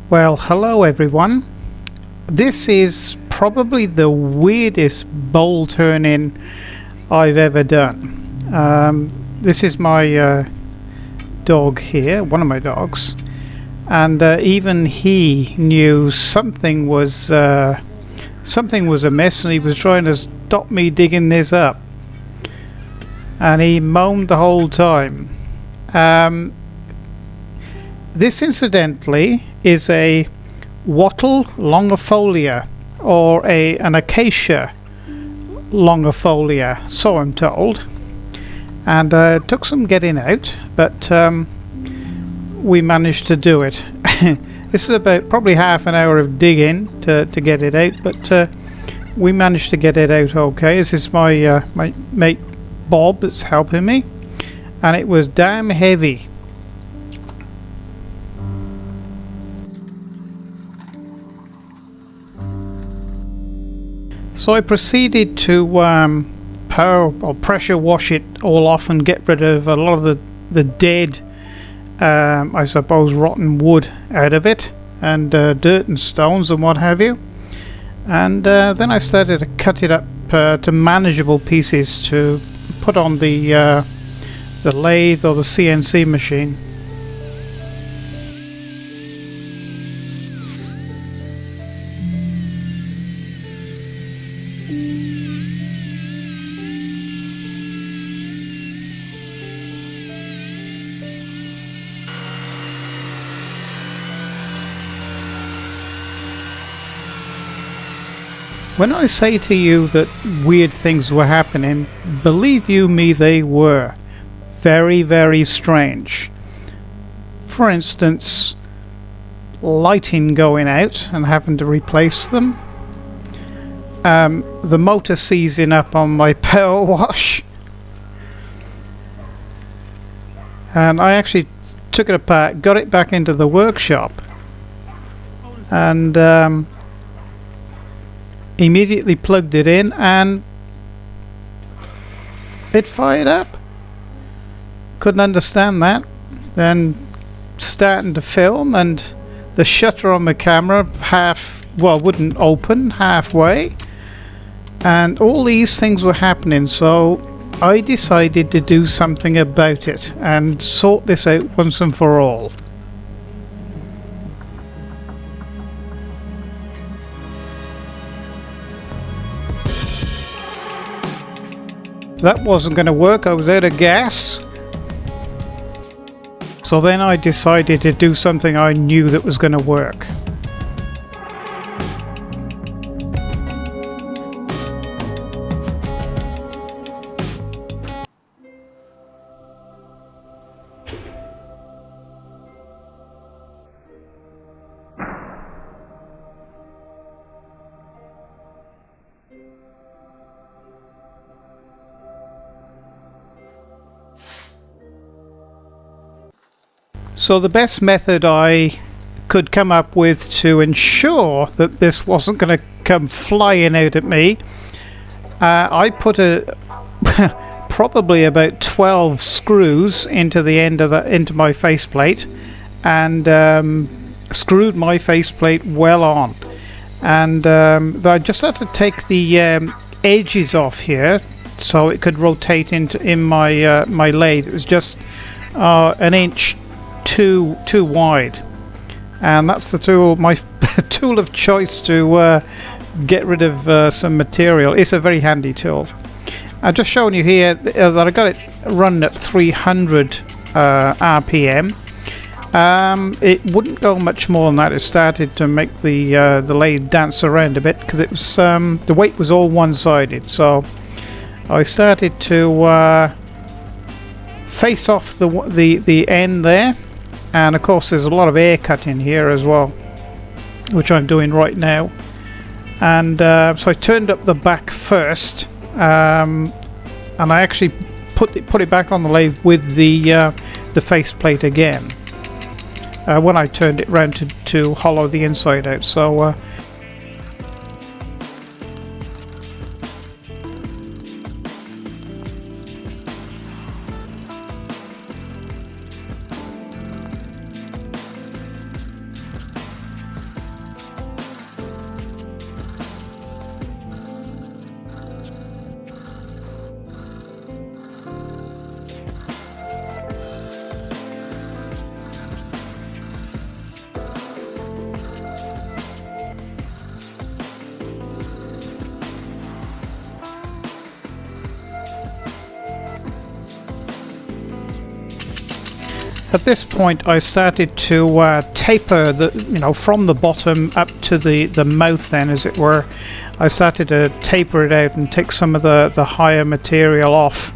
Well, hello everyone. This is probably the weirdest bowl turning I've ever done. This is my dog here, one of my dogs, and even he knew something was amiss, and he was trying to stop me digging this up, and he moaned the whole time. This incidentally is a wattle longifolia, or an acacia longifolia, so I'm told, and it took some getting out, but we managed to do it. This is about probably half an hour of digging to get it out, but we managed to get it out okay. This is my my mate Bob that's helping me, and it was damn heavy. So I proceeded to power or pressure wash it all off and get rid of a lot of the dead, I suppose, rotten wood out of it, and dirt and stones and what have you. And then I started to cut it up to manageable pieces to put on the lathe or the CNC machine. When I say to you that weird things were happening, believe you me, they were. Very, very strange. For instance, lighting going out and having to replace them. The motor seizing up on my power wash. And I actually took it apart, got it back into the workshop, and immediately plugged it in, and it fired up. Couldn't understand that. Then starting to film, and the shutter on the camera wouldn't open halfway, and all these things were happening. So I decided to do something about it and sort this out once and for all. That wasn't going to work. I was out of gas. So then I decided to do something I knew that was going to work. So the best method I could come up with to ensure that this wasn't going to come flying out at me, I put probably about 12 screws into the end of into my faceplate, and screwed my faceplate well on, and I just had to take the edges off here so it could rotate in my my lathe. It was just an inch too wide, and that's the tool, my tool of choice to get rid of some material. It's a very handy tool. I'm just showing you here that I got it running at 300 RPM. It wouldn't go much more than that. It started to make the lathe dance around a bit because it was the weight was all one-sided. So I started to face off the end there. And of course there's a lot of air cut in here as well, which I'm doing right now. And so I turned up the back first, and I actually put it back on the lathe with the faceplate again when I turned it round to hollow the inside out. So at this point I started to taper the, from the bottom up to the mouth then, as it were. I started to taper it out and take some of the higher material off.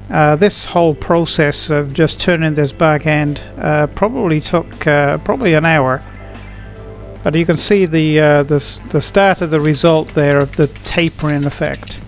This whole process of just turning this back end probably took probably an hour. But you can see the start of the result there of the tapering effect.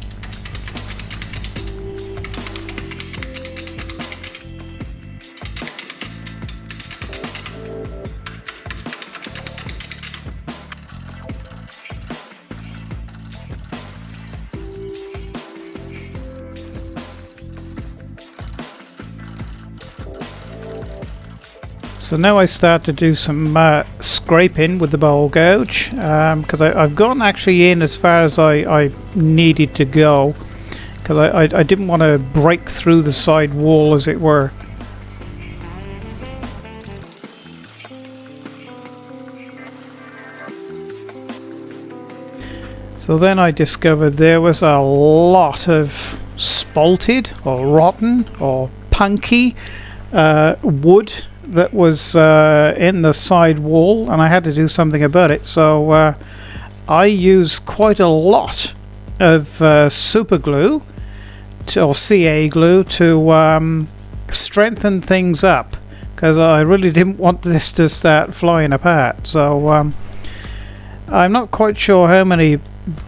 So now I start to do some scraping with the bowl gouge, because I've gone actually in as far as I needed to go, because I didn't want to break through the side wall, as it were. So then I discovered there was a lot of spalted or rotten or punky wood that was in the side wall, and I had to do something about it. So I used quite a lot of super glue or CA glue to strengthen things up, because I really didn't want this to start flying apart. So I'm not quite sure how many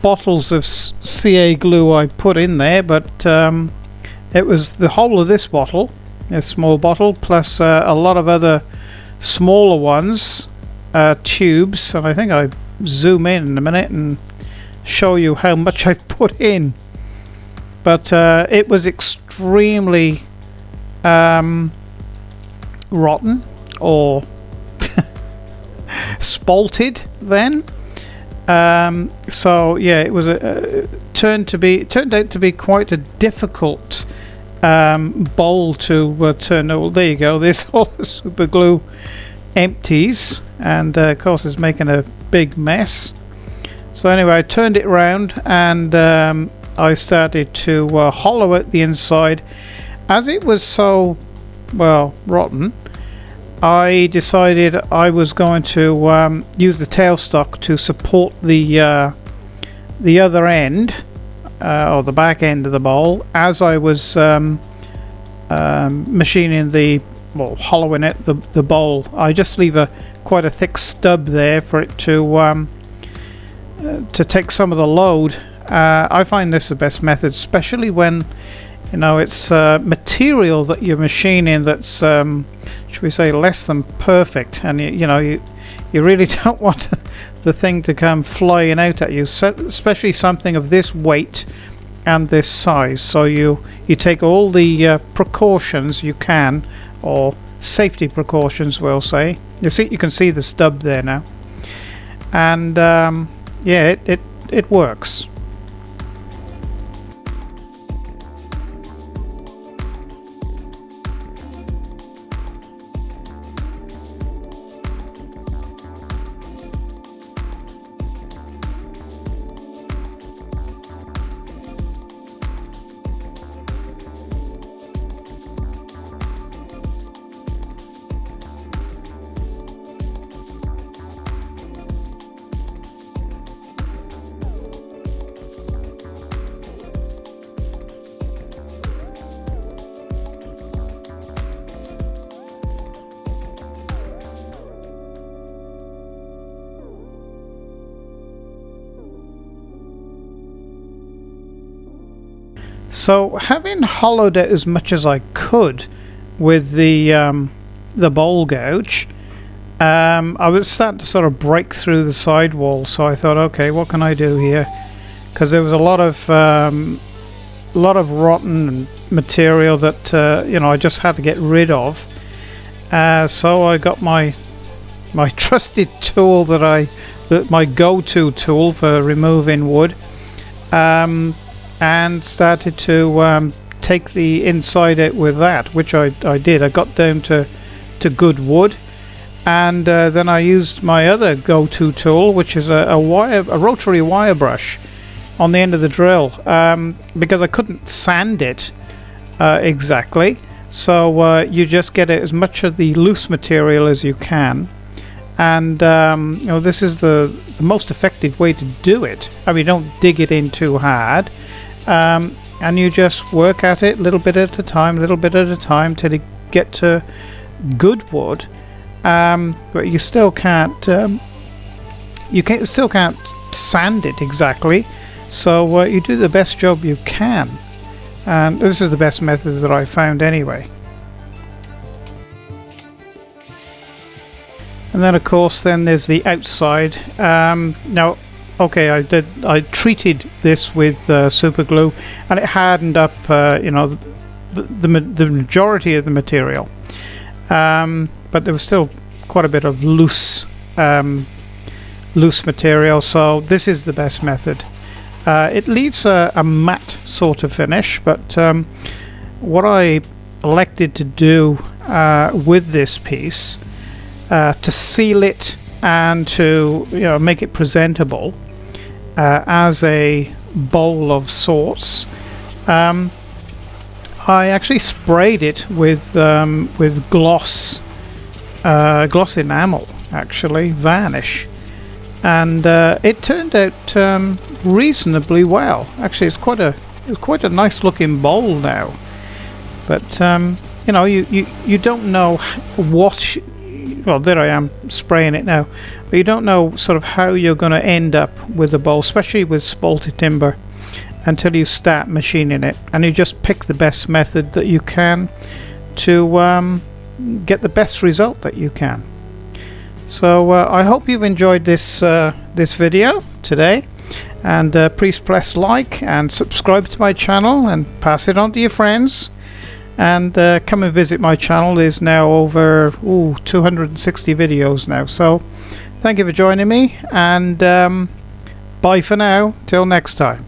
bottles of CA glue I put in there, but it was the whole of this bottle, a small bottle, plus a lot of other smaller ones, tubes, and I think I zoom in a minute and show you how much I've put in. But it was extremely rotten or spalted then. So yeah, it was turned out to be quite a difficult bowl to turn. Oh, there you go. This all the super glue empties, and of course it's making a big mess. So anyway, I turned it around and I started to hollow out the inside. As it was so rotten, I decided I was going to use the tailstock to support the other end, or the back end of the bowl, as I was machining hollowing out the bowl. I just leave quite a thick stub there for it to take some of the load. I find this the best method, especially when it's material that you're machining that's should we say less than perfect, and you really don't want the thing to come flying out at you, especially something of this weight and this size. So you take all the precautions you can, or safety precautions we'll say. You can see the stub there now, and yeah, it works. So having hollowed it as much as I could with the bowl gouge, I was starting to sort of break through the sidewall. So I thought, okay, what can I do here? Because there was a lot of rotten material that I just had to get rid of. So I got my trusted tool my go-to tool for removing wood. And started to take the inside out with that, which I did. I got down to good wood, and then I used my other go-to tool, which is a rotary wire brush on the end of the drill, because I couldn't sand it exactly. So you just get as much of the loose material as you can, and you know, this is the most effective way to do it. I mean, don't dig it in too hard, and you just work at it little bit at a time, till you get to good wood. But you still can't still can't sand it exactly, so you do the best job you can, and this is the best method that I found anyway. And then of course then there's the outside. Now okay, I treated this with super glue, and it hardened up you know, the majority of the material, but there was still quite a bit of loose material, so this is the best method. It leaves a matte sort of finish, but what I elected to do with this piece, to seal it and to, you know, make it presentable as a bowl of sorts, I actually sprayed it with gloss enamel, actually varnish, and it turned out reasonably well. Actually, it's quite a nice looking bowl now. But you know, you don't know what. Well, there I am spraying it now, but you don't know sort of how you're going to end up with the bowl, especially with spalted timber, until you start machining it, and you just pick the best method that you can to get the best result that you can. So I hope you've enjoyed this this video today, and please press like and subscribe to my channel and pass it on to your friends, and come and visit my channel. There's now over 260 videos now, so thank you for joining me, and bye for now till next time.